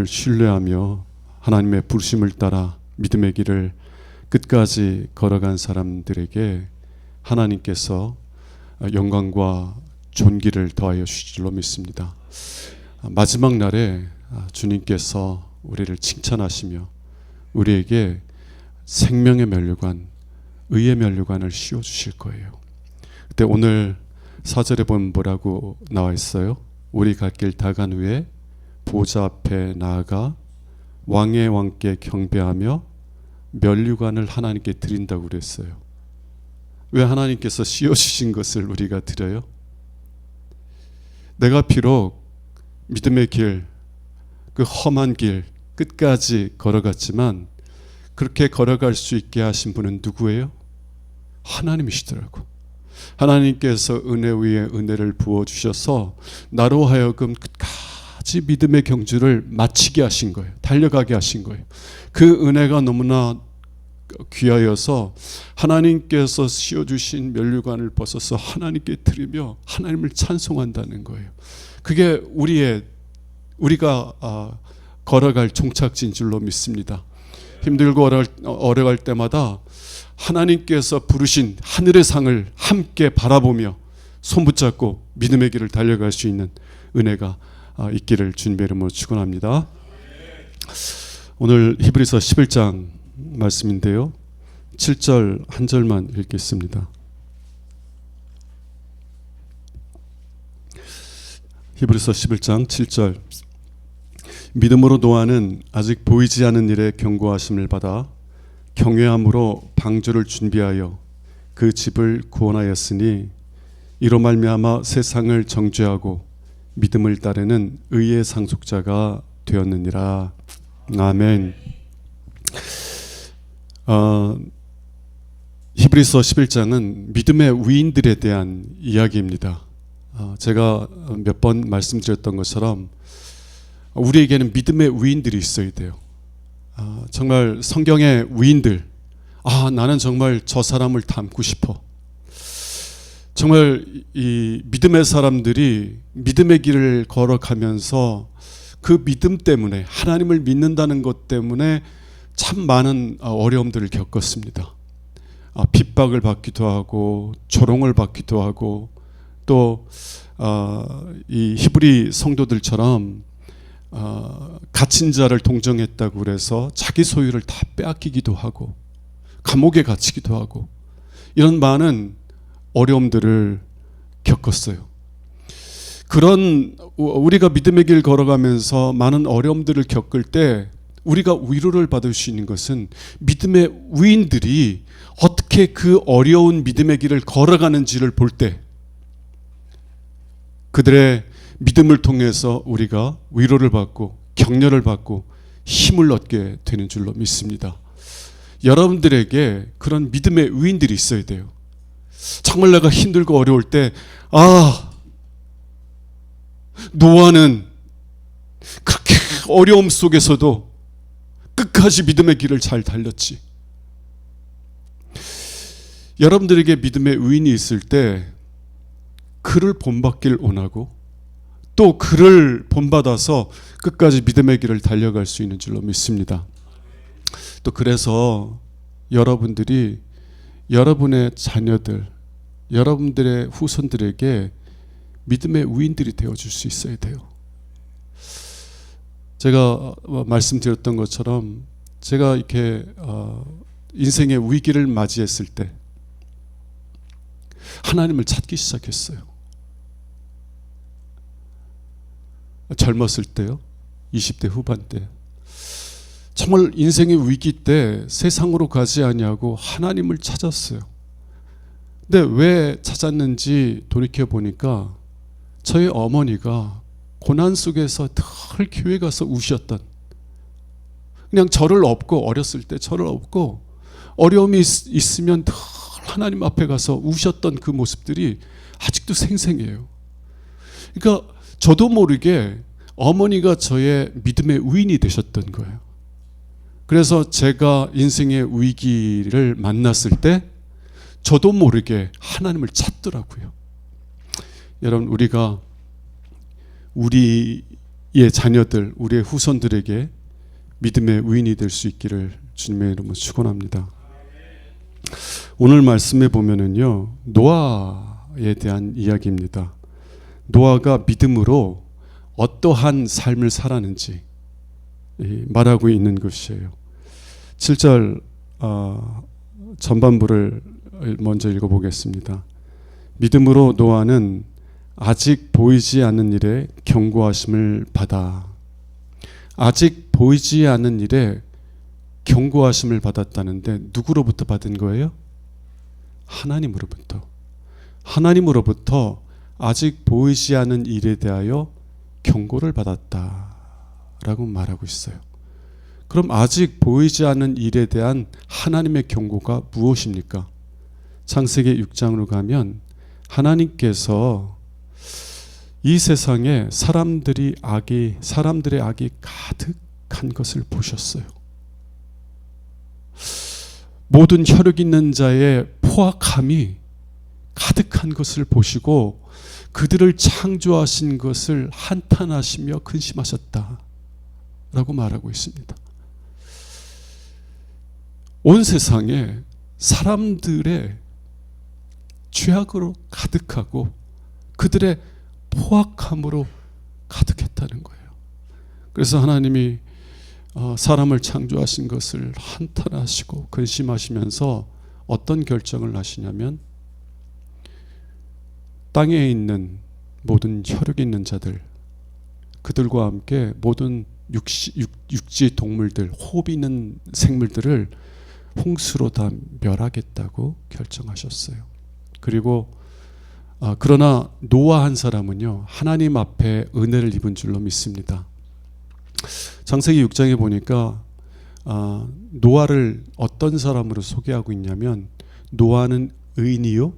신뢰하며 하나님의 부르심을 따라 믿음의 길을 끝까지 걸어간 사람들에게 하나님께서 영광과 존귀를 더하여 주실 줄로 믿습니다. 마지막 날에 주님께서 우리를 칭찬하시며 우리에게 생명의 면류관, 의의 면류관을 씌워 주실 거예요. 그때 오늘 4절에 보면 뭐라고 나와 있어요? 우리 갈 길 다 간 후에 보좌 앞에 나아가 왕의 왕께 경배하며 면류관을 하나님께 드린다고 그랬어요. 왜 하나님께서 씌워주신 것을 우리가 드려요? 내가 비록 믿음의 길, 그 험한 길 끝까지 걸어갔지만 그렇게 걸어갈 수 있게 하신 분은 누구예요? 하나님이시더라고. 하나님께서 은혜 위에 은혜를 부어주셔서 나로 하여금 끝까지 믿음의 경주를 마치게 하신 거예요. 달려가게 하신 거예요. 그 은혜가 너무나 귀하여서 하나님께서 씌워주신 면류관을 벗어서 하나님께 드리며 하나님을 찬송한다는 거예요. 그게 우리가 걸어갈 종착지인 줄로 믿습니다. 힘들고 어려갈 때마다 하나님께서 부르신 하늘의 상을 함께 바라보며 손붙잡고 믿음의 길을 달려갈 수 있는 은혜가 있기를 주님의 이름으로 축원합니다. 오늘 히브리서 11장 말씀인데요, 7절 한 절만 읽겠습니다. 히브리서 11장 7절. 믿음으로 노아는 아직 보이지 않는 일에 경고하심을 받아 경외함으로 방주를 준비하여 그 집을 구원하였으니 이로 말미암아 세상을 정죄하고 믿음을 따르는 의의 상속자가 되었느니라. 아멘. 히브리서 11장은 믿음의 위인들에 대한 이야기입니다. 제가 몇 번 말씀드렸던 것처럼 우리에게는 믿음의 위인들이 있어야 돼요. 정말 성경의 위인들, 나는 정말 저 사람을 닮고 싶어. 정말 이 믿음의 사람들이 믿음의 길을 걸어가면서 그 믿음 때문에, 하나님을 믿는다는 것 때문에 참 많은 어려움들을 겪었습니다. 핍박을 받기도 하고 조롱을 받기도 하고 또 이 히브리 성도들처럼 갇힌 자를 동정했다고 그래서 자기 소유를 다 빼앗기기도 하고 감옥에 갇히기도 하고 이런 많은 어려움들을 겪었어요. 그런 우리가 믿음의 길 걸어가면서 많은 어려움들을 겪을 때 우리가 위로를 받을 수 있는 것은 믿음의 위인들이 어떻게 그 어려운 믿음의 길을 걸어가는지를 볼 때 그들의 믿음을 통해서 우리가 위로를 받고 격려를 받고 힘을 얻게 되는 줄로 믿습니다. 여러분들에게 그런 믿음의 위인들이 있어야 돼요. 정말 내가 힘들고 어려울 때 노아는 그렇게 어려움 속에서도 끝까지 믿음의 길을 잘 달렸지. 여러분들에게 믿음의 위인이 있을 때 그를 본받길 원하고 또 그를 본받아서 끝까지 믿음의 길을 달려갈 수 있는 줄로 믿습니다. 또 그래서 여러분들이 여러분의 자녀들, 여러분들의 후손들에게 믿음의 위인들이 되어줄 수 있어야 돼요. 제가 말씀드렸던 것처럼 제가 이렇게 인생의 위기를 맞이했을 때 하나님을 찾기 시작했어요. 젊었을 때요, 20대 후반 때 정말 인생의 위기 때 세상으로 가지 아니하고 하나님을 찾았어요. 근데 왜 찾았는지 돌이켜 보니까 저희 어머니가 고난 속에서 늘 교회 가서 우셨던, 그냥 저를 업고, 어렸을 때 저를 업고 어려움이 있으면 늘 하나님 앞에 가서 우셨던 그 모습들이 아직도 생생해요. 그러니까 저도 모르게 어머니가 저의 믿음의 위인이 되셨던 거예요. 그래서 제가 인생의 위기를 만났을 때 저도 모르게 하나님을 찾더라고요. 여러분, 우리가 우리 우리의 자녀들, 우리의 후손들에게 믿음의 위인이 될 수 있기를 주님의 이름으로 축원합니다. 오늘 말씀에 보면은요, 노아에 대한 이야기입니다. 노아가 믿음으로 어떠한 삶을 살았는지 말하고 있는 것이에요. 7절 전반부를 먼저 읽어보겠습니다. 믿음으로 노아는 아직 보이지 않는 일에 경고하심을 받아. 아직 보이지 않는 일에 경고하심을 받았다는데 누구로부터 받은 거예요? 하나님으로부터. 하나님으로부터 아직 보이지 않는 일에 대하여 경고를 받았다라고 말하고 있어요. 그럼 아직 보이지 않는 일에 대한 하나님의 경고가 무엇입니까? 창세기 6장으로 가면 하나님께서 이 세상에 사람들의 악이 가득한 것을 보셨어요. 모든 혈육 있는 자의 포악함이 가득한 것을 보시고 그들을 창조하신 것을 한탄하시며 근심하셨다라고 말하고 있습니다. 온 세상에 사람들의 죄악으로 가득하고 그들의 포악함으로 가득했다는 거예요. 그래서 하나님이 사람을 창조하신 것을 한탄하시고 근심하시면서 어떤 결정을 하시냐면 땅에 있는 모든 혈육 있는 자들, 그들과 함께 모든 육지 동물들, 호흡 있는 생물들을 홍수로 다 멸하겠다고 결정하셨어요. 그리고 그러나 노아 한 사람은요, 하나님 앞에 은혜를 입은 줄로 믿습니다. 창세기 6장에 보니까 노아를 어떤 사람으로 소개하고 있냐면, 노아는 의인이요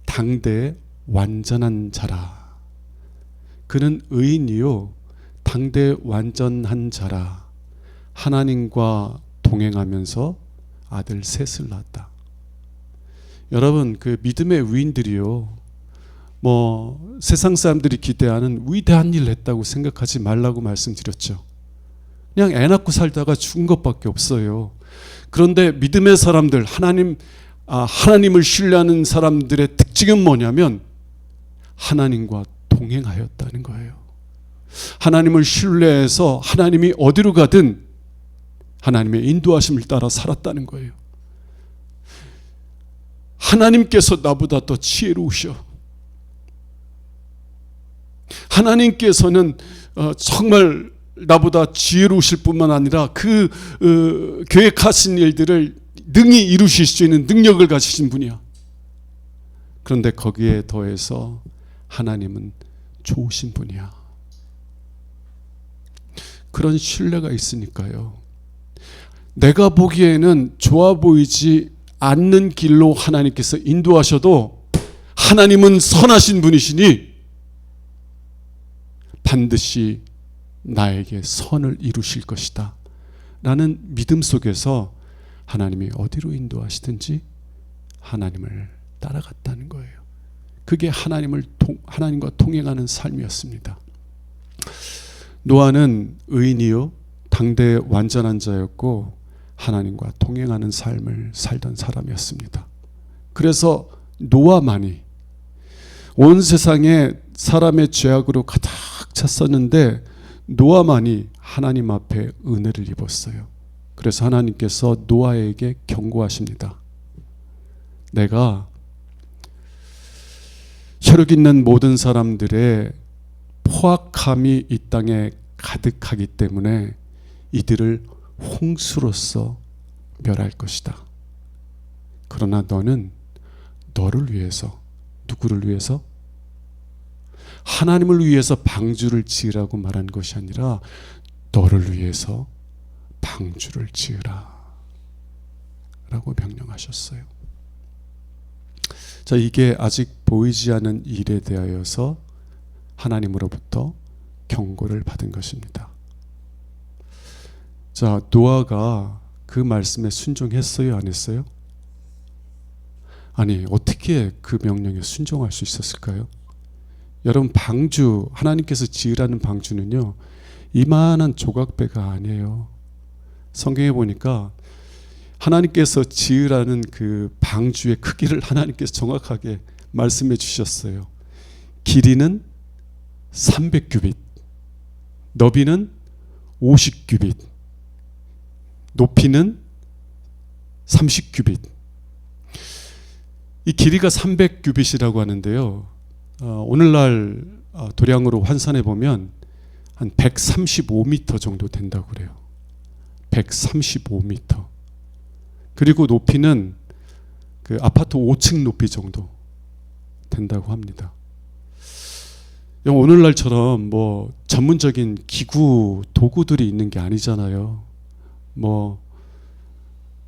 당대의 완전한 자라. 그는 의인이요 당대의 완전한 자라. 하나님과 동행하면서 아들 셋을 낳았다. 여러분, 그 믿음의 위인들이요, 세상 사람들이 기대하는 위대한 일을 했다고 생각하지 말라고 말씀드렸죠. 그냥 애 낳고 살다가 죽은 것밖에 없어요. 그런데 믿음의 사람들, 하나님을 신뢰하는 사람들의 특징은 뭐냐면 하나님과 동행하였다는 거예요. 하나님을 신뢰해서 하나님이 어디로 가든 하나님의 인도하심을 따라 살았다는 거예요. 하나님께서 나보다 더 지혜로우셔. 하나님께서는 정말 나보다 지혜로우실 뿐만 아니라 계획하신 일들을 능히 이루실 수 있는 능력을 가지신 분이야. 그런데 거기에 더해서 하나님은 좋으신 분이야. 그런 신뢰가 있으니까요, 내가 보기에는 좋아 보이지 않는 길로 하나님께서 인도하셔도 하나님은 선하신 분이시니 반드시 나에게 선을 이루실 것이다 라는 믿음 속에서 하나님이 어디로 인도하시든지 하나님을 따라갔다는 거예요. 그게 하나님과 동행하는 삶이었습니다. 노아는 의인이요 당대의 완전한 자였고 하나님과 동행하는 삶을 살던 사람이었습니다. 그래서 노아만이 온 세상에 사람의 죄악으로 가득 찼었는데 노아만이 하나님 앞에 은혜를 입었어요. 그래서 하나님께서 노아에게 경고하십니다. 내가 혈육 있는 모든 사람들의 포악함이 이 땅에 가득하기 때문에 이들을 홍수로서 멸할 것이다. 그러나 너는 너를 위해서, 누구를 위해서? 하나님을 위해서 방주를 지으라고 말한 것이 아니라 너를 위해서 방주를 지으라 라고 명령하셨어요. 자, 이게 아직 보이지 않은 일에 대하여서 하나님으로부터 경고를 받은 것입니다. 자, 노아가 그 말씀에 순종했어요, 안 했어요? 아니, 어떻게 그 명령에 순종할 수 있었을까요? 여러분, 방주, 하나님께서 지으라는 방주는요, 이만한 조각배가 아니에요. 성경에 보니까 하나님께서 지으라는 그 방주의 크기를 하나님께서 정확하게 말씀해 주셨어요. 길이는 300규빗, 너비는 50규빗, 높이는 30규빗. 이 길이가 300규빗이라고 하는데요, 오늘날 도량으로 환산해 보면 한 135m 정도 된다고 그래요. 135m. 그리고 높이는 그 아파트 5층 높이 정도 된다고 합니다. 오늘날처럼 뭐 전문적인 기구, 도구들이 있는 게 아니잖아요. 뭐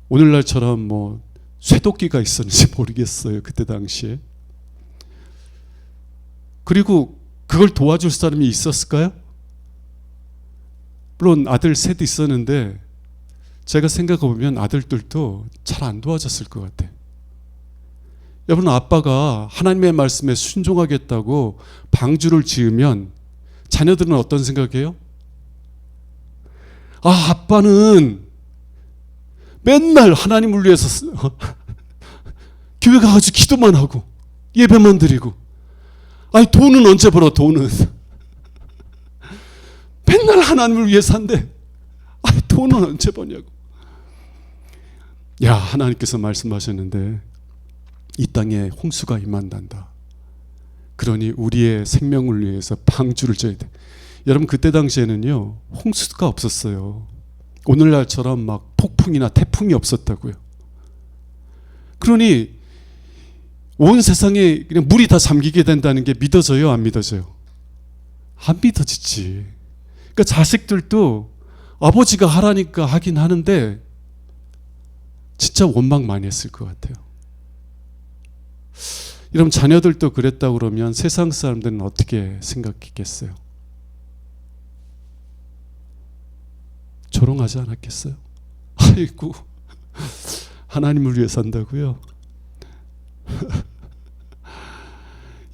오늘날처럼 뭐 쇠도끼가 있었는지 모르겠어요, 그때 당시에. 그리고 그걸 도와줄 사람이 있었을까요? 물론 아들 셋 있었는데 제가 생각해보면 아들들도 잘 안 도와줬을 것 같아요. 여러분, 아빠가 하나님의 말씀에 순종하겠다고 방주를 지으면 자녀들은 어떤 생각이에요? 아빠는 맨날 하나님을 위해서 교회 가가지고 기도만 하고 예배만 드리고, 돈은 언제 벌어? 돈은 맨날 하나님을 위해 산대. 돈은 언제 버냐고. 야, 하나님께서 말씀하셨는데 이 땅에 홍수가 임한단다. 그러니 우리의 생명을 위해서 방주를 져야 돼. 여러분, 그때 당시에는요, 홍수가 없었어요. 오늘날처럼 막 폭풍이나 태풍이 없었다고요. 그러니 온 세상에 그냥 물이 다 잠기게 된다는 게 믿어져요, 안 믿어져요? 안 믿어지지. 그러니까 자식들도 아버지가 하라니까 하긴 하는데 진짜 원망 많이 했을 것 같아요. 여러분, 자녀들도 그랬다고 그러면 세상 사람들은 어떻게 생각했겠어요? 조롱하지 않았겠어요? 아이고, 하나님을 위해 산다고요?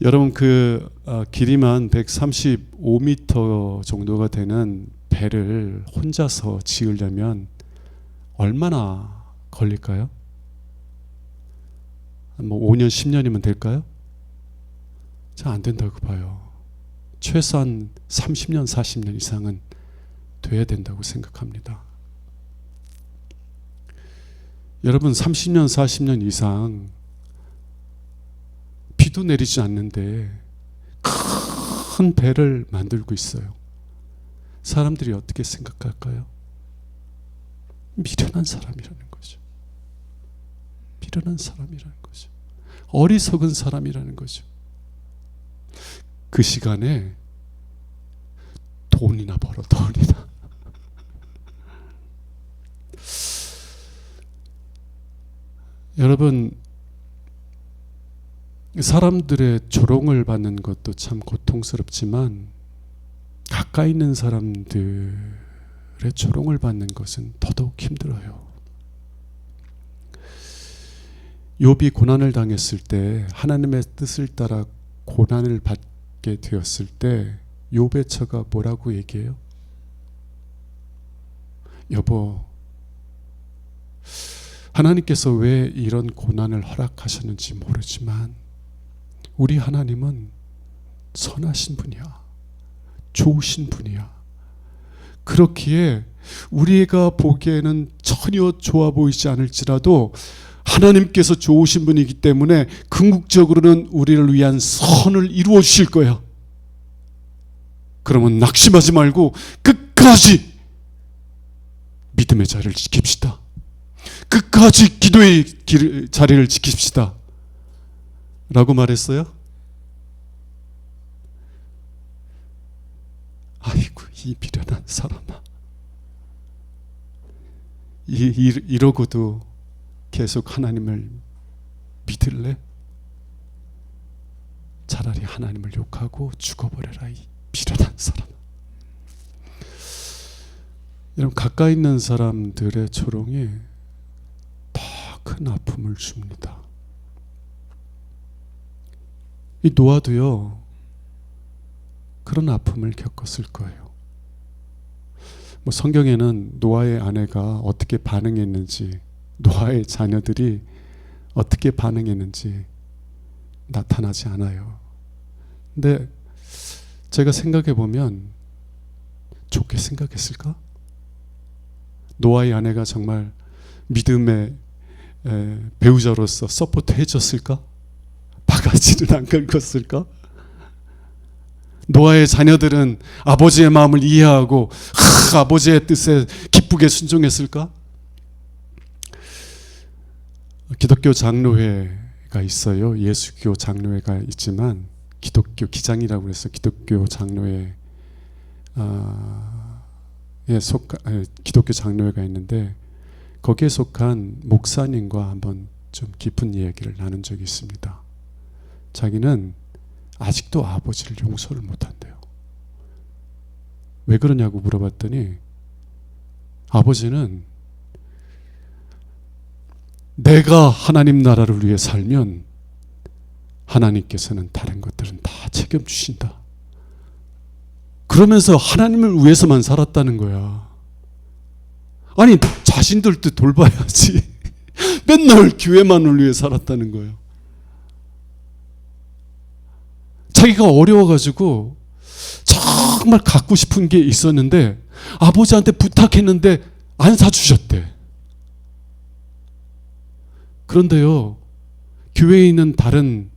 여러분, 그 길이만 135m 정도가 되는 배를 혼자서 지으려면 얼마나 걸릴까요? 뭐 5년, 10년이면 될까요? 잘 안 된다고 봐요. 최소한 30년, 40년 이상은 돼야 된다고 생각합니다. 여러분, 30년, 40년 이상 비도 내리지 않는데 큰 배를 만들고 있어요. 사람들이 어떻게 생각할까요? 미련한 사람이라는 거죠. 미련한 사람이라는 거죠. 어리석은 사람이라는 거죠. 그 시간에 돈이나 벌어, 돈이나. 여러분, 사람들의 조롱을 받는 것도 참 고통스럽지만 가까이 있는 사람들의 조롱을 받는 것은 더더욱 힘들어요. 욥이 고난을 당했을 때, 하나님의 뜻을 따라 고난을 받게 되었을 때 욥의 처가 뭐라고 얘기해요? 여보, 하나님께서 왜 이런 고난을 허락하셨는지 모르지만 우리 하나님은 선하신 분이야. 좋으신 분이야. 그렇기에 우리가 보기에는 전혀 좋아 보이지 않을지라도 하나님께서 좋으신 분이기 때문에 궁극적으로는 우리를 위한 선을 이루어 주실 거야. 그러면 낙심하지 말고 끝까지 믿음의 자리를 지킵시다. 끝까지 기도의 자리를 지킵시다. 라고 말했어요. 아이고, 이 미련한 사람아. 이러고도 계속 하나님을 믿을래? 차라리 하나님을 욕하고 죽어버려라, 이 미련한 사람. 여러분, 가까이 있는 사람들의 조롱이 더 큰 아픔을 줍니다. 이 노아도요, 그런 아픔을 겪었을 거예요. 뭐 성경에는 노아의 아내가 어떻게 반응했는지, 노아의 자녀들이 어떻게 반응했는지 나타나지 않아요. 근데 제가 생각해 보면 좋게 생각했을까? 노아의 아내가 정말 믿음의 배우자로서 서포트 해줬을까? 바가지는 안 긁었을까? 노아의 자녀들은 아버지의 마음을 이해하고 아버지의 뜻에 기쁘게 순종했을까? 기독교 장로회가 있어요. 예수교 장로회가 있지만 기독교 기장이라고 해서 기독교 장로회 기독교 장로회가 있는데 거기에 속한 목사님과 한번 좀 깊은 이야기를 나눈 적이 있습니다. 자기는 아직도 아버지를 용서를 못한대요. 왜 그러냐고 물어봤더니 아버지는 내가 하나님 나라를 위해 살면 하나님께서는 다른 것들은 다 책임주신다. 그러면서 하나님을 위해서만 살았다는 거야. 아니 자신들도 돌봐야지. 맨날 교회만을 위해 살았다는 거예요. 자기가 어려워가지고 정말 갖고 싶은 게 있었는데 아버지한테 부탁했는데 안 사주셨대. 그런데요, 교회에 있는 다른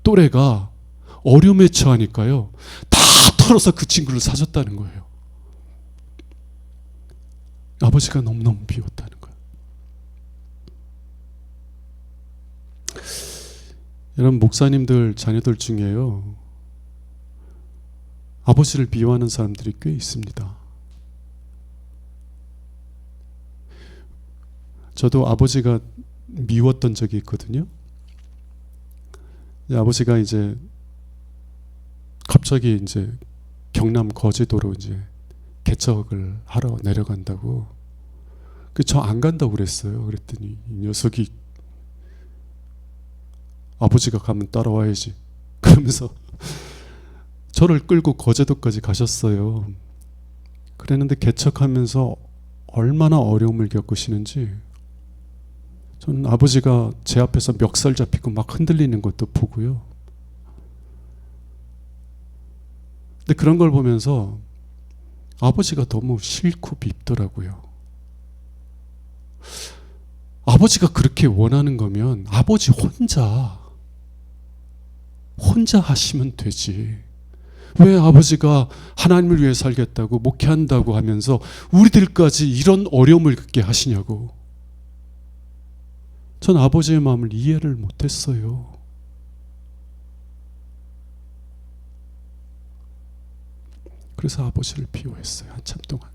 또래가 어려움에 처하니까요, 다 털어서 그 친구를 사줬다는 거예요. 아버지가 너무너무 비웠다는 거예요. 여러분, 목사님들 자녀들 중에요, 아버지를 미워하는 사람들이 꽤 있습니다. 저도 아버지가 미웠던 적이 있거든요. 아버지가 이제 갑자기 이제 경남 거제도로 이제 개척을 하러 내려간다고. 저 안 간다고 그랬어요. 그랬더니 이 녀석이 아버지가 가면 따라와야지 그러면서 저를 끌고 거제도까지 가셨어요. 그랬는데 개척하면서 얼마나 어려움을 겪으시는지 저는 아버지가 제 앞에서 멱살 잡히고 막 흔들리는 것도 보고요. 근데 그런 걸 보면서 아버지가 너무 싫고 밉더라고요. 아버지가 그렇게 원하는 거면 아버지 혼자 하시면 되지. 왜 아버지가 하나님을 위해 살겠다고 목회한다고 하면서 우리들까지 이런 어려움을 겪게 하시냐고. 전 아버지의 마음을 이해를 못했어요. 그래서 아버지를 비호했어요. 한참 동안.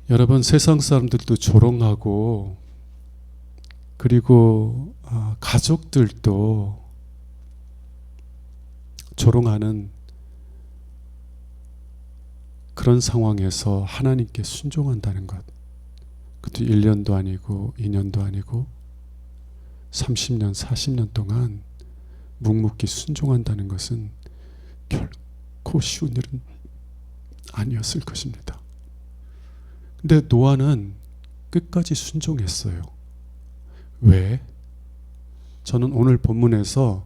여러분, 세상 사람들도 조롱하고 그리고 가족들도 조롱하는 그런 상황에서 하나님께 순종한다는 것, 그것도 1년도 아니고 2년도 아니고 30년, 40년 동안 묵묵히 순종한다는 것은 결코 쉬운 일은 아니었을 것입니다. 근데 노아는 끝까지 순종했어요. 왜? 저는 오늘 본문에서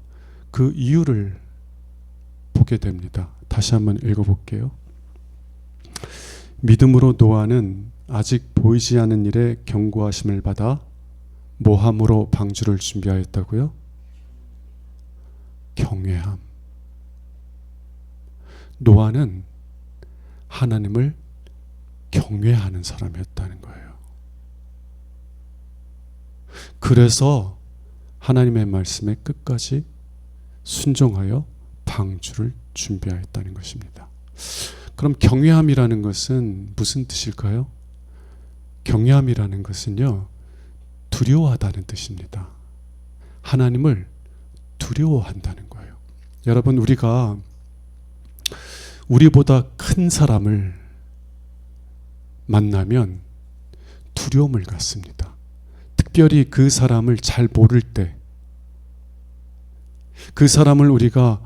그 이유를 보게 됩니다. 다시 한번 읽어볼게요. 믿음으로 노아는 아직 보이지 않은 일에 경고하심을 받아 모함으로 방주를 준비하였다고요? 경외함. 노아는 하나님을 경외하는 사람이었다는 거예요. 그래서 하나님의 말씀에 끝까지 순종하여 방주를 준비하였다는 것입니다. 그럼 경외함이라는 것은 무슨 뜻일까요? 경외함이라는 것은요, 두려워하다는 뜻입니다. 하나님을 두려워한다는 거예요. 여러분, 우리가 우리보다 큰 사람을 만나면 두려움을 갖습니다. 특별히 그 사람을 잘 모를 때, 그 사람을 우리가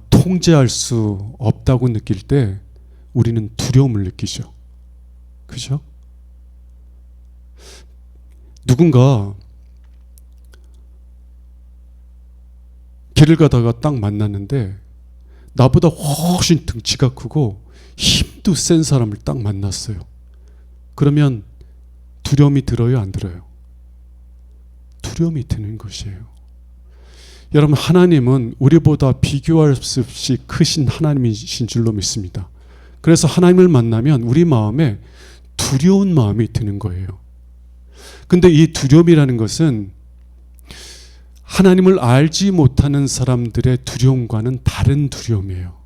통제할 수 없다고 느낄 때 우리는 두려움을 느끼죠. 그죠? 누군가 길을 가다가 딱 만났는데 나보다 훨씬 등치가 크고 힘도 센 사람을 딱 만났어요. 그러면 두려움이 들어요, 안 들어요? 두려움이 드는 것이에요. 여러분, 하나님은 우리보다 비교할 수 없이 크신 하나님이신 줄로 믿습니다. 그래서 하나님을 만나면 우리 마음에 두려운 마음이 드는 거예요. 근데 이 두려움이라는 것은 하나님을 알지 못하는 사람들의 두려움과는 다른 두려움이에요.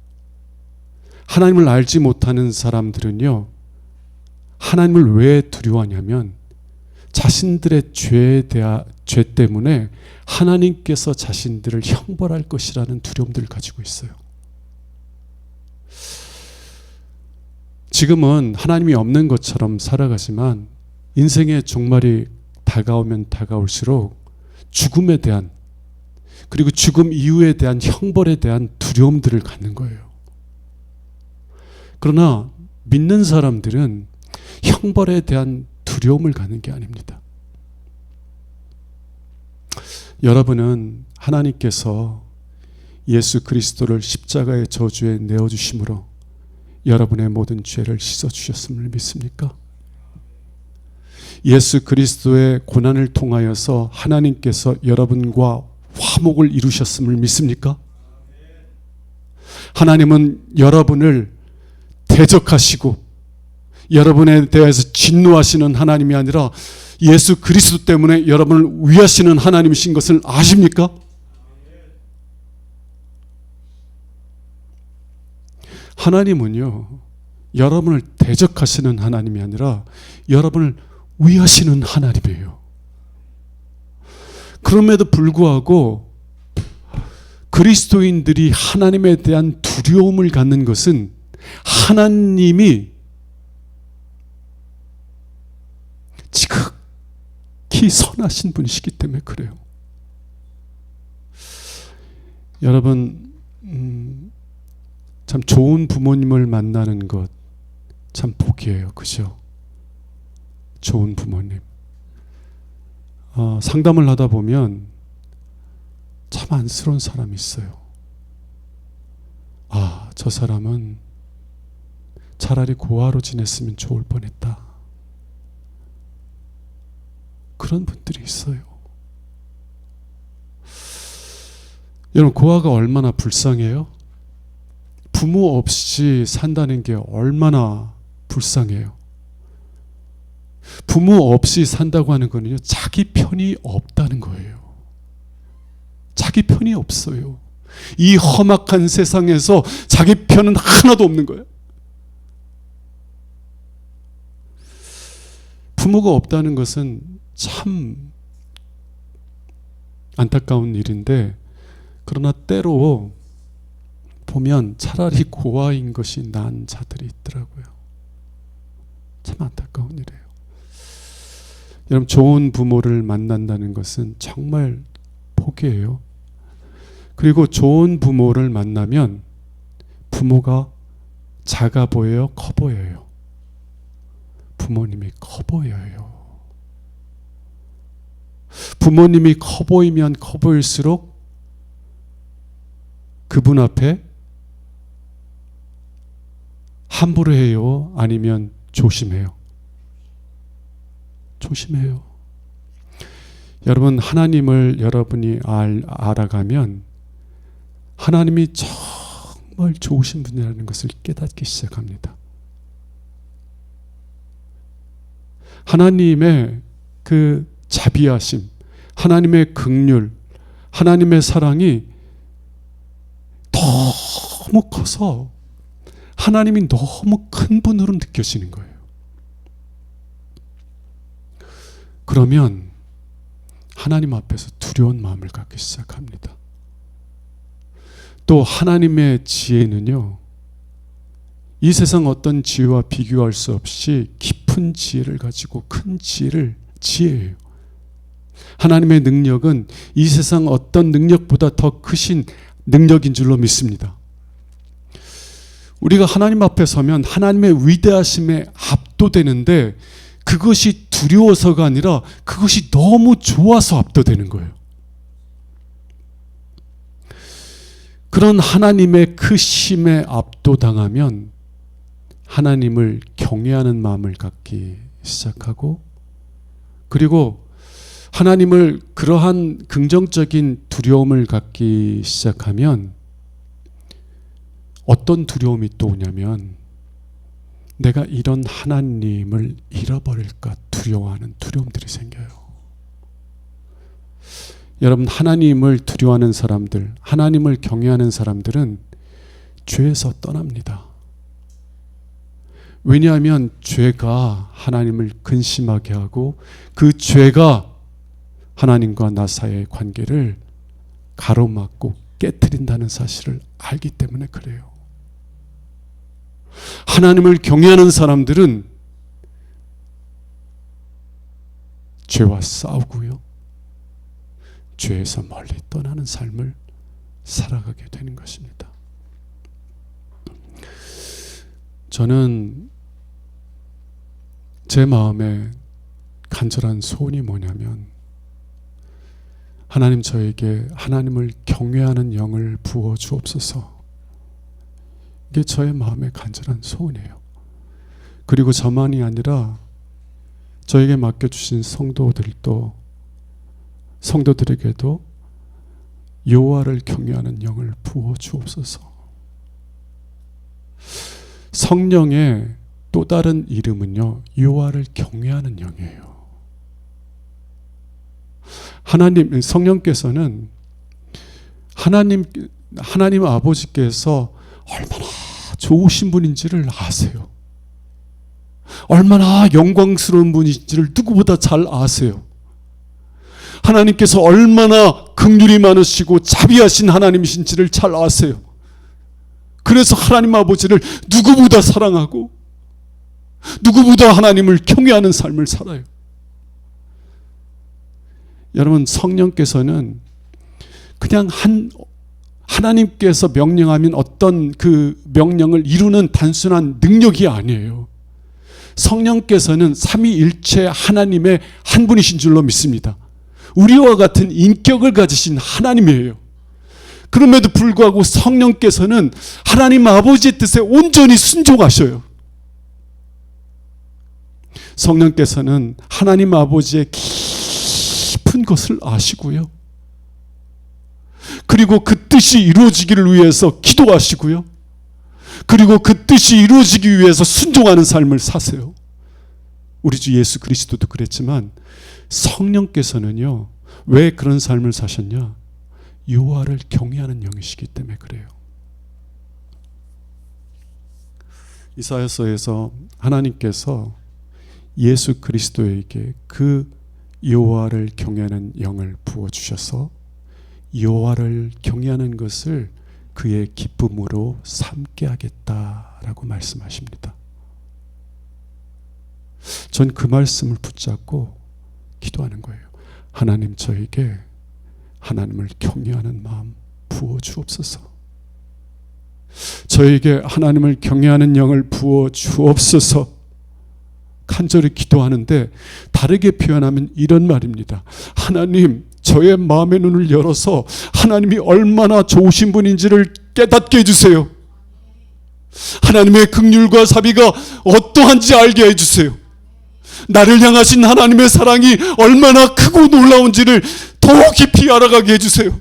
하나님을 알지 못하는 사람들은요, 하나님을 왜 두려워하냐면 자신들의 죄 때문에 하나님께서 자신들을 형벌할 것이라는 두려움들을 가지고 있어요. 지금은 하나님이 없는 것처럼 살아가지만 인생의 종말이 다가오면 다가올수록 죽음에 대한, 그리고 죽음 이후에 대한 형벌에 대한 두려움들을 갖는 거예요. 그러나 믿는 사람들은 형벌에 대한 두려움을 갖는 게 아닙니다. 여러분은 하나님께서 예수 그리스도를 십자가의 저주에 내어주심으로 여러분의 모든 죄를 씻어주셨음을 믿습니까? 예수 그리스도의 고난을 통하여서 하나님께서 여러분과 화목을 이루셨음을 믿습니까? 하나님은 여러분을 대적하시고 여러분에 대해서 진노하시는 하나님이 아니라 예수 그리스도 때문에 여러분을 위하시는 하나님이신 것을 아십니까? 하나님은요, 여러분을 대적하시는 하나님이 아니라 여러분을 위하시는 하나님이에요. 그럼에도 불구하고 그리스도인들이 하나님에 대한 두려움을 갖는 것은 하나님이 지극히 선하신 분이시기 때문에 그래요. 여러분, 참 좋은 부모님을 만나는 것 참 복이에요. 그죠? 좋은 부모님. 상담을 하다 보면 참 안쓰러운 사람이 있어요. 저 사람은 차라리 고아로 지냈으면 좋을 뻔했다. 그런 분들이 있어요. 여러분, 고아가 얼마나 불쌍해요? 부모 없이 산다는 게 얼마나 불쌍해요. 부모 없이 산다고 하는 거는요, 자기 편이 없다는 거예요. 자기 편이 없어요. 이 험악한 세상에서 자기 편은 하나도 없는 거예요. 부모가 없다는 것은 참 안타까운 일인데, 그러나 때로 보면 차라리 고아인 것이 나은 자들이 있더라고요. 참 안타까운 일이에요. 여러분, 좋은 부모를 만난다는 것은 정말 복이에요. 그리고 좋은 부모를 만나면 부모가 작아 보여요? 커 보여요? 부모님이 커 보여요. 부모님이 커 보이면 커 보일수록 그분 앞에 함부로 해요? 아니면 조심해요? 조심해요. 여러분, 하나님을 여러분이 알아가면 하나님이 정말 좋으신 분이라는 것을 깨닫기 시작합니다. 하나님의 그 자비하심, 하나님의 긍휼, 하나님의 사랑이 너무 커서 하나님이 너무 큰 분으로 느껴지는 거예요. 그러면 하나님 앞에서 두려운 마음을 갖기 시작합니다. 또 하나님의 지혜는요, 이 세상 어떤 지혜와 비교할 수 없이 깊은 지혜를 가지고 큰 지혜예요. 하나님의 능력은 이 세상 어떤 능력보다 더 크신 능력인 줄로 믿습니다. 우리가 하나님 앞에 서면 하나님의 위대하심에 압도되는데 그것이 두려워서가 아니라 그것이 너무 좋아서 압도되는 거예요. 그런 하나님의 크심에 압도당하면 하나님을 경외하는 마음을 갖기 시작하고, 그리고 하나님을 그러한 긍정적인 두려움을 갖기 시작하면 어떤 두려움이 또 오냐면 내가 이런 하나님을 잃어버릴까 두려워하는 두려움들이 생겨요. 여러분, 하나님을 두려워하는 사람들, 하나님을 경외하는 사람들은 죄에서 떠납니다. 왜냐하면 죄가 하나님을 근심하게 하고 그 죄가 하나님과 나 사이의 관계를 가로막고 깨트린다는 사실을 알기 때문에 그래요. 하나님을 경외하는 사람들은 죄와 싸우고요, 죄에서 멀리 떠나는 삶을 살아가게 되는 것입니다. 저는 제 마음에 간절한 소원이 뭐냐면 하나님, 저에게 하나님을 경외하는 영을 부어 주옵소서. 이게 저의 마음의 간절한 소원이에요. 그리고 저만이 아니라 저에게 맡겨주신 성도들에게도 여호와를 경외하는 영을 부어 주옵소서. 성령의 또 다른 이름은요, 여호와를 경외하는 영이에요. 성령께서는 하나님 아버지께서 얼마나 좋으신 분인지를 아세요. 얼마나 영광스러운 분인지를 누구보다 잘 아세요. 하나님께서 얼마나 긍휼이 많으시고 자비하신 하나님이신지를 잘 아세요. 그래서 하나님 아버지를 누구보다 사랑하고 누구보다 하나님을 경외하는 삶을 살아요. 여러분, 성령께서는 그냥 하나님께서 명령하면 어떤 그 명령을 이루는 단순한 능력이 아니에요. 성령께서는 삼위일체 하나님의 한 분이신 줄로 믿습니다. 우리와 같은 인격을 가지신 하나님이에요. 그럼에도 불구하고 성령께서는 하나님 아버지의 뜻에 온전히 순종하셔요. 성령께서는 하나님 아버지의 깊은 것을 아시고요, 그리고 그 뜻이 이루어지기를 위해서 기도하시고요, 그리고 그 뜻이 이루어지기 위해서 순종하는 삶을 사세요. 우리 주 예수 그리스도도 그랬지만 성령께서는요, 왜 그런 삶을 사셨냐? 여호와를 경외하는 영이시기 때문에 그래요. 이사야서에서 하나님께서 예수 그리스도에게 그 여호와를 경외하는 영을 부어주셔서 여호와를 경외하는 것을 그의 기쁨으로 삼게 하겠다라고 말씀하십니다. 전 그 말씀을 붙잡고 기도하는 거예요. 하나님, 저에게 하나님을 경외하는 마음 부어 주옵소서. 저에게 하나님을 경외하는 영을 부어 주옵소서. 간절히 기도하는데 다르게 표현하면 이런 말입니다. 하나님, 저의 마음의 눈을 열어서 하나님이 얼마나 좋으신 분인지를 깨닫게 해주세요. 하나님의 긍휼과 자비가 어떠한지 알게 해주세요. 나를 향하신 하나님의 사랑이 얼마나 크고 놀라운지를 더 깊이 알아가게 해주세요.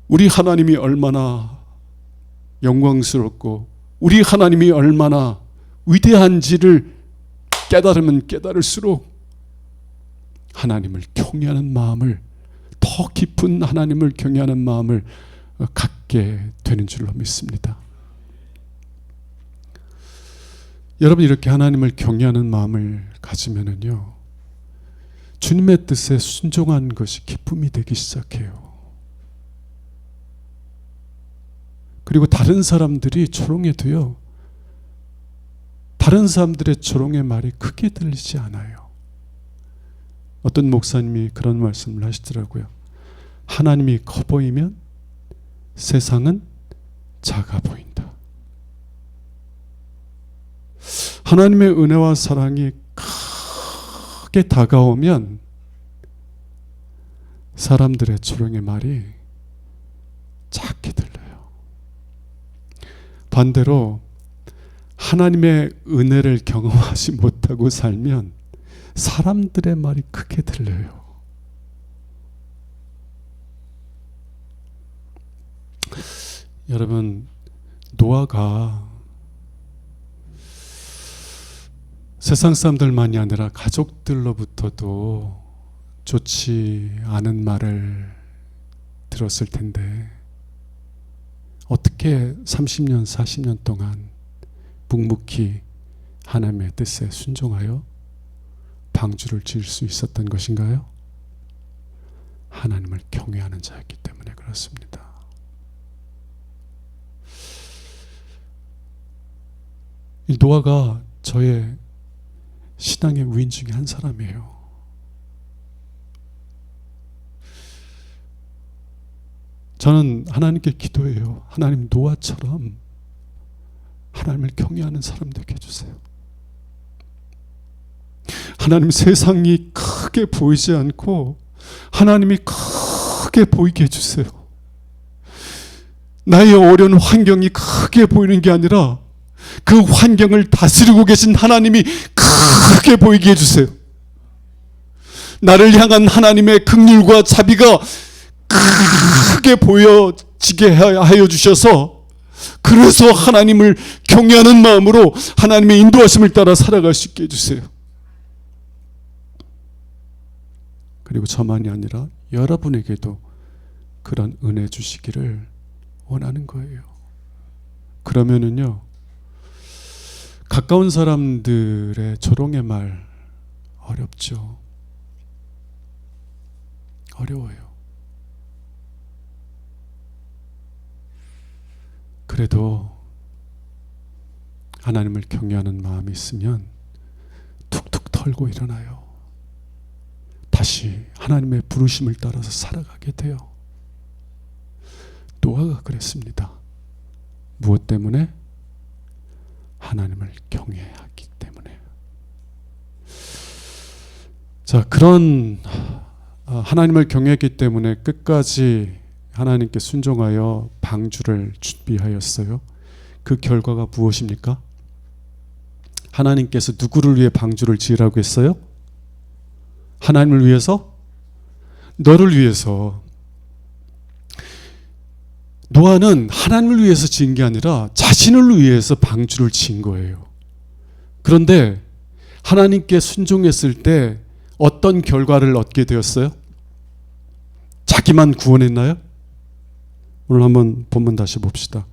우리 하나님이 얼마나 영광스럽고 우리 하나님이 얼마나 위대한지를 깨달으면 깨달을수록 하나님을 경외하는 마음을, 더 깊은 하나님을 경외하는 마음을 갖게 되는 줄로 믿습니다. 여러분, 이렇게 하나님을 경외하는 마음을 가지면은요, 주님의 뜻에 순종한 것이 기쁨이 되기 시작해요. 그리고 다른 사람들이 조롱해도요, 다른 사람들의 조롱의 말이 크게 들리지 않아요. 어떤 목사님이 그런 말씀을 하시더라고요. 하나님이 커 보이면 세상은 작아 보인다. 하나님의 은혜와 사랑이 크게 다가오면 사람들의 조롱의 말이 작게 들려요. 반대로 하나님의 은혜를 경험하지 못하고 살면 사람들의 말이 크게 들려요. 여러분, 노아가 세상 사람들만이 아니라 가족들로부터도 좋지 않은 말을 들었을 텐데 어떻게 30년, 40년 동안 묵묵히 하나님의 뜻에 순종하여 방주를 지을 수 있었던 것인가요? 하나님을 경외하는 자였기 때문에 그렇습니다. 이 노아가 저의 신앙의 위인 중에 한 사람이에요. 저는 하나님께 기도해요. 하나님, 노아처럼 하나님을 경외하는 사람 되게 해주세요. 하나님, 세상이 크게 보이지 않고 하나님이 크게 보이게 해주세요. 나의 어려운 환경이 크게 보이는 게 아니라 그 환경을 다스리고 계신 하나님이 크게 보이게 해주세요. 나를 향한 하나님의 긍휼과 자비가 크게 보여지게 하여 주셔서 그래서 하나님을 경외하는 마음으로 하나님의 인도하심을 따라 살아갈 수 있게 해주세요. 그리고 저만이 아니라 여러분에게도 그런 은혜 주시기를 원하는 거예요. 그러면은요, 가까운 사람들의 조롱의 말 어렵죠. 어려워요. 그래도 하나님을 경외하는 마음이 있으면 툭툭 털고 일어나요. 다시 하나님의 부르심을 따라서 살아가게 돼요. 노아가 그랬습니다. 무엇 때문에? 하나님을 경외하기 때문에. 자, 그런 하나님을 경외했기 때문에 끝까지 하나님께 순종하여 방주를 준비하였어요. 그 결과가 무엇입니까? 하나님께서 누구를 위해 방주를 지으라고 했어요? 하나님을 위해서? 너를 위해서. 노아는 하나님을 위해서 지은 게 아니라 자신을 위해서 방주를 지은 거예요. 그런데 하나님께 순종했을 때 어떤 결과를 얻게 되었어요? 자기만 구원했나요? 오늘 한번 본문 다시 봅시다.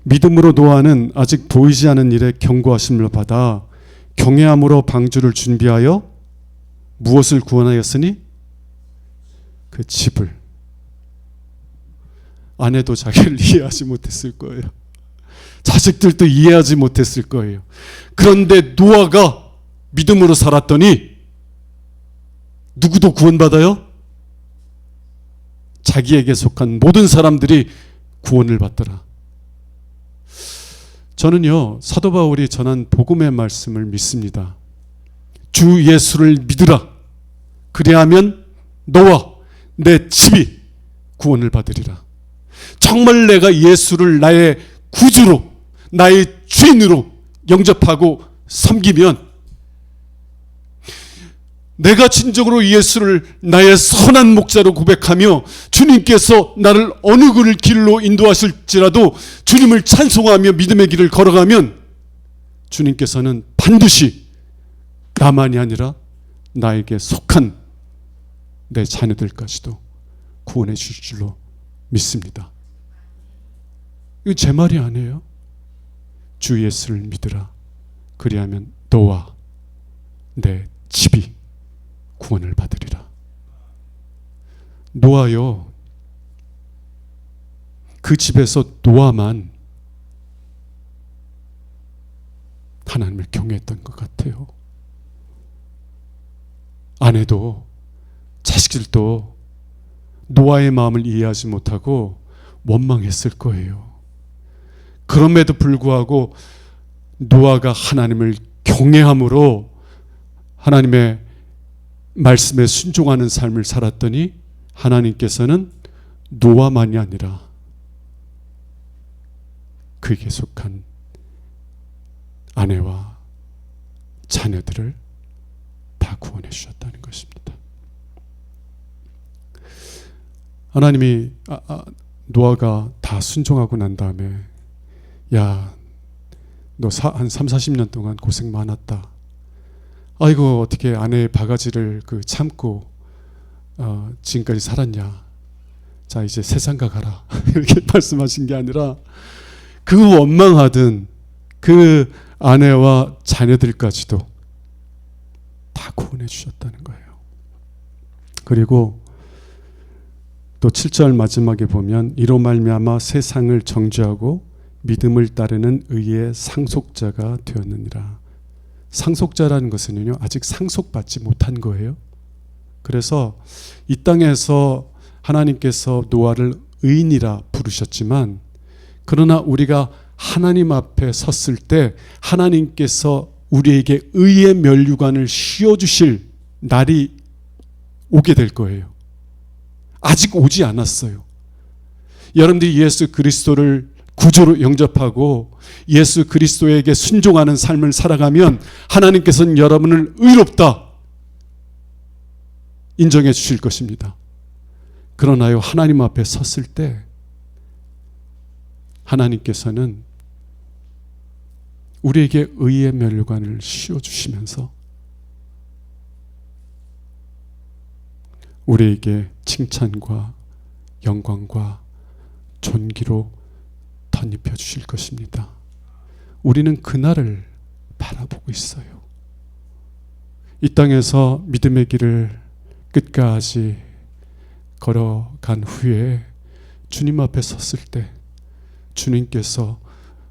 믿음으로 노아는 아직 보이지 않은 일에 경고하심을 받아 경외함으로 방주를 준비하여 무엇을 구원하였으니? 그 집을. 아내도 자기를 이해하지 못했을 거예요. 자식들도 이해하지 못했을 거예요. 그런데 노아가 믿음으로 살았더니 누구도 구원받아요? 자기에게 속한 모든 사람들이 구원을 받더라. 저는요, 사도 바울이 전한 복음의 말씀을 믿습니다. 주 예수를 믿으라. 그리하면 너와 내 집이 구원을 받으리라. 정말 내가 예수를 나의 구주로, 나의 주인으로 영접하고 섬기면, 내가 진정으로 예수를 나의 선한 목자로 고백하며 주님께서 나를 어느 길로 인도하실지라도 주님을 찬송하며 믿음의 길을 걸어가면 주님께서는 반드시 나만이 아니라 나에게 속한 내 자녀들까지도 구원해 주실 줄로 믿습니다. 이거 제 말이 아니에요. 주 예수를 믿으라. 그리하면 너와 내 집이 구원을 받으리라. 노아요, 그 집에서 노아만 하나님을 경외했던 것 같아요. 아내도 자식들도 노아의 마음을 이해하지 못하고 원망했을 거예요. 그럼에도 불구하고 노아가 하나님을 경외함으로 하나님의 말씀에 순종하는 삶을 살았더니 하나님께서는 노아만이 아니라 그에게 속한 아내와 자녀들을 다 구원해 주셨다는 것입니다. 하나님이 노아가 다 순종하고 난 다음에 야, 너 한 30-40년 동안 고생 많았다. 아이고 어떻게 아내의 바가지를 참고 지금까지 살았냐. 자 이제 세상가 가라. 이렇게 말씀하신 게 아니라 그 원망하던 그 아내와 자녀들까지도 다 구원해 주셨다는 거예요. 그리고 또 7절 마지막에 보면 이로 말미암아 세상을 정죄하고 믿음을 따르는 의의 상속자가 되었느니라. 상속자라는 것은요 아직 상속받지 못한 거예요. 그래서 이 땅에서 하나님께서 노아를 의인이라 부르셨지만 그러나 우리가 하나님 앞에 섰을 때 하나님께서 우리에게 의의 면류관을 씌워주실 날이 오게 될 거예요. 아직 오지 않았어요. 여러분들이 예수 그리스도를 구주로 영접하고 예수 그리스도에게 순종하는 삶을 살아가면 하나님께서는 여러분을 의롭다 인정해 주실 것입니다. 그러나요 하나님 앞에 섰을 때 하나님께서는 우리에게 의의 면류관을 씌워주시면서 우리에게 칭찬과 영광과 존귀로 덧입혀 주실 것입니다. 우리는 그날을 바라보고 있어요. 이 땅에서 믿음의 길을 끝까지 걸어간 후에 주님 앞에 섰을 때 주님께서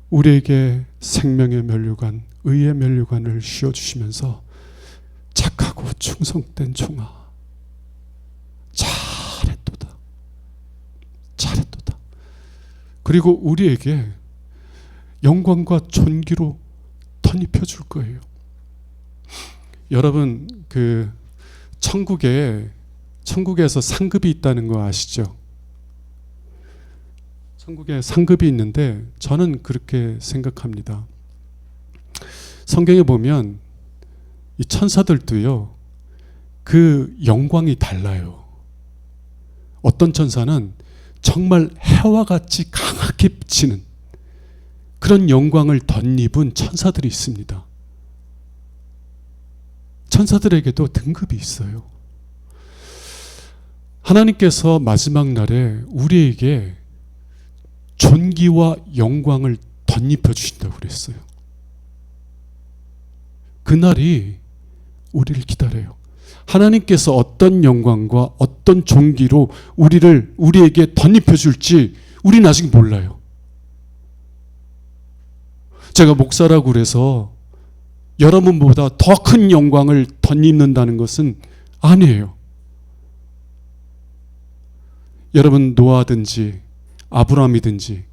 우리에게 생명의 면류관, 의의 면류관을 씌워주시면서 착하고 충성된 종아 잘했도다. 잘했도다. 그리고 우리에게 영광과 존귀로 덧입혀 줄 거예요. 여러분 천국에서 상급이 있다는 거 아시죠? 천국에 상급이 있는데 저는 그렇게 생각합니다. 성경에 보면 이 천사들도요 그 영광이 달라요. 어떤 천사는 정말 해와 같이 강하게 비치는 그런 영광을 덧입은 천사들이 있습니다. 천사들에게도 등급이 있어요. 하나님께서 마지막 날에 우리에게 존귀와 영광을 덧입혀 주신다고 그랬어요. 그날이 우리를 기다려요. 하나님께서 어떤 영광과 어떤 존귀로 우리에게 덧입혀 줄지 우리는 아직 몰라요. 제가 목사라고 그래서 여러분보다 더 큰 영광을 덧입는다는 것은 아니에요. 여러분 노아든지 아브라함이든지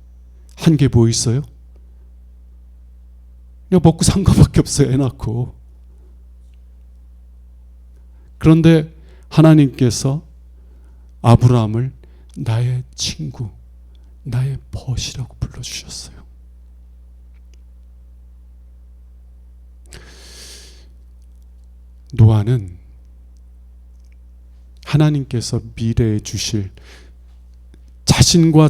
한 게 뭐 있어요? 그냥 먹고 산 것밖에 없어요. 애 낳고. 그런데 하나님께서 아브라함을 나의 친구, 나의 벗이라고 불러주셨어요. 노아는 하나님께서 미래에 주실 자신과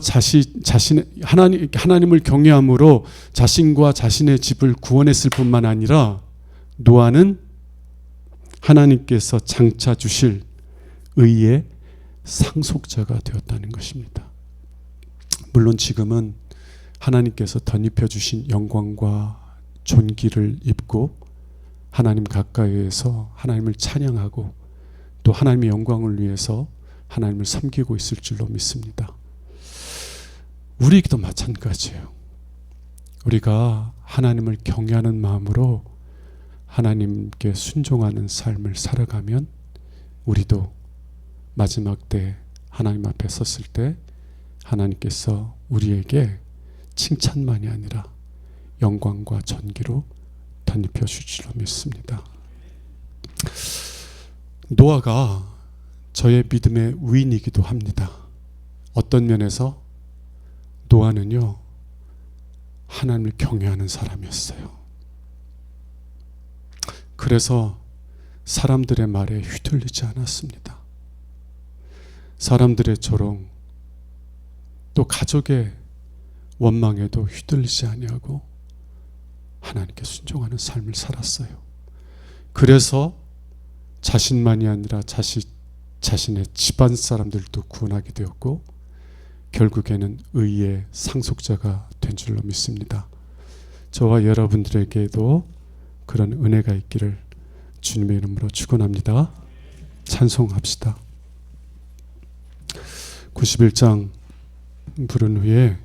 하나님을 경외함으로 자신과 자신의 집을 구원했을 뿐만 아니라 노아는 하나님께서 장차 주실 의의 상속자가 되었다는 것입니다. 물론 지금은 하나님께서 덧입혀 주신 영광과 존귀를 입고 하나님 가까이에서 하나님을 찬양하고 또 하나님의 영광을 위해서 하나님을 섬기고 있을 줄로 믿습니다. 우리에게도 마찬가지예요. 우리가 하나님을 경외하는 마음으로 하나님께 순종하는 삶을 살아가면 우리도 마지막 때 하나님 앞에 섰을 때 하나님께서 우리에게 칭찬만이 아니라 영광과 존귀로 덧입혀 주실 줄 믿습니다. 노아가 저의 믿음의 위인이기도 합니다. 어떤 면에서 노아는요, 하나님을 경외하는 사람이었어요. 그래서 사람들의 말에 휘둘리지 않았습니다. 사람들의 조롱, 또 가족의 원망에도 휘둘리지 아니하고 하나님께 순종하는 삶을 살았어요. 그래서 자신만이 아니라 자신의 집안 사람들도 구원하게 되었고 결국에는 의의 상속자가 된 줄로 믿습니다. 저와 여러분들에게도 그런 은혜가 있기를 주님의 이름으로 축원합니다. 찬송합시다. 91장 부른 후에